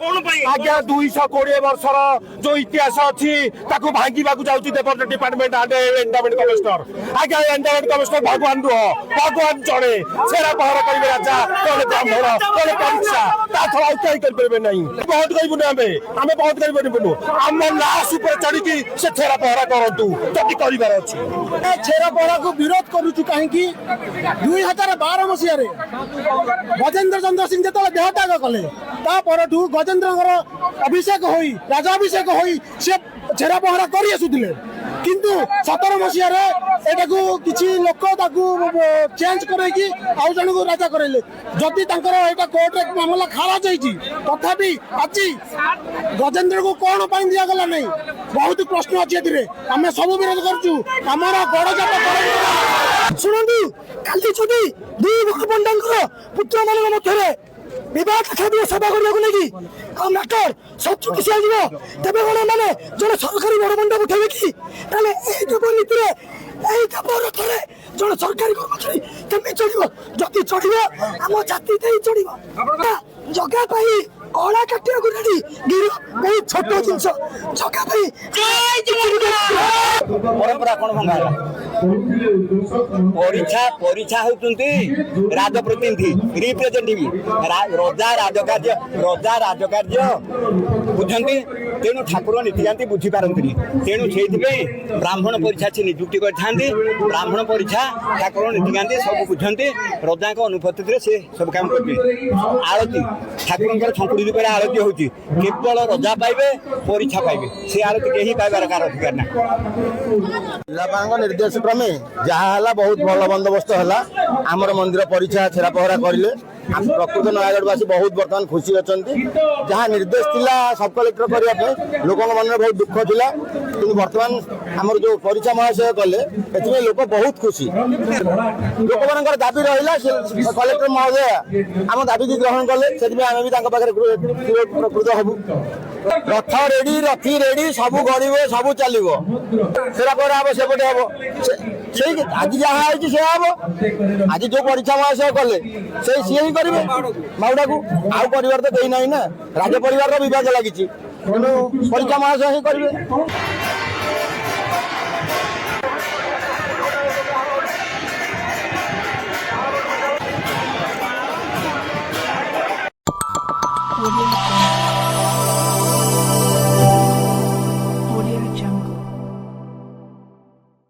आज्ञा 220 वर्षर जो इतिहास अच्छी भांगा जाऊँगी development department and endowment commissioner आज्ञा एंडोमेंट कमिशनर भगवान नुह भगवान जड़े छेरा पहरा करेंगे राजा कहे ब्राह्मण कहे परीक्षा छड़ा कहीं करेंगे नहीं बहुत कहबुन आम बहुत कहबुनु आम लाश उपर चढ़ी से छेरा पहरा करूँ जदि कर छेरा पहरा को विरोध करुचु कहीं 2012 मसीह गजेन्द्र चंद्र सिंह जो देहत्याग कले गजेन्द्र अभिषेक होई राजाभिषेक होई से छेरा पहरा कर आसुले किंतु 17 मसीह किसी लोक चेंज करके आउ जन को राजा करेले जदि कोर्ट मामला खारज होती तथापि आज गजेन्द्र को कौन दिगला नहीं बहुत प्रश्न अच्छे आम सब विरोध करूँ आमर गणजात शुणु खाली छुट्टी दुई भक्तपंडा पुत्र मान मध्य विवाह देखा सभा करने की मैटर सचु किसी आज तेज कौन मैंने जो सरकारी बड़ मंडप उठे कि नीति रथरे जो सरकारी कर्मचारी केमी चढ़ जदि चढ़ आम जाति चढ़ जगह कला काटिया रेडी गिर बहुत छोट जिन जगह परंपरा कौन भंगा परीक्षा होती राजप्रतिनिधि रिप्रेजेंटेटिव रजा राजकार्य बुझती तेणु ठाकुर नीतिकांति बुझी पारती तेणु से ब्राह्मण परीक्षा से नियुक्ति करते ब्राह्मण परीक्षा ठाकुर नीतिकांति सब बुझती रजा अनुपस्थित से सब काम करते आरती ठाकुर छंकुड़ी आरती होती केवल रजा पाइबे परीक्षा पाइबे से आरती कहीं पाइबार कार अधिकार ना जिलापाल निर्देश क्रमे जहाँ बहुत भल बंदोबस्त है आमर मंदिर परीक्षा छेरा पहरा करें प्रकृत नयागढ़वासी बहुत बर्तमान खुशी अच्छा जहाँ निर्देश थिला सब कलेक्टर करने लोक मन में बहुत दुख थिला कि बर्तमान आमर जो परीक्षा महाशय कले ए लोक बहुत खुशी लोक मान दाबी रहा कलेक्टर महोदय आम दाबी की ग्रहण कले से आम भी प्रकृत हबू रथ रेडी रथी रेडी सब गड़े सब चलो सेरा पर हम सेपटे हम आज जहाँ से हम आज जो परीक्षा महाशय कले से सी ही करेंगे माउडा को आउ परिवार तो देना ना राज परिवार बद लगी परीक्षा महाशय ही करेंगे।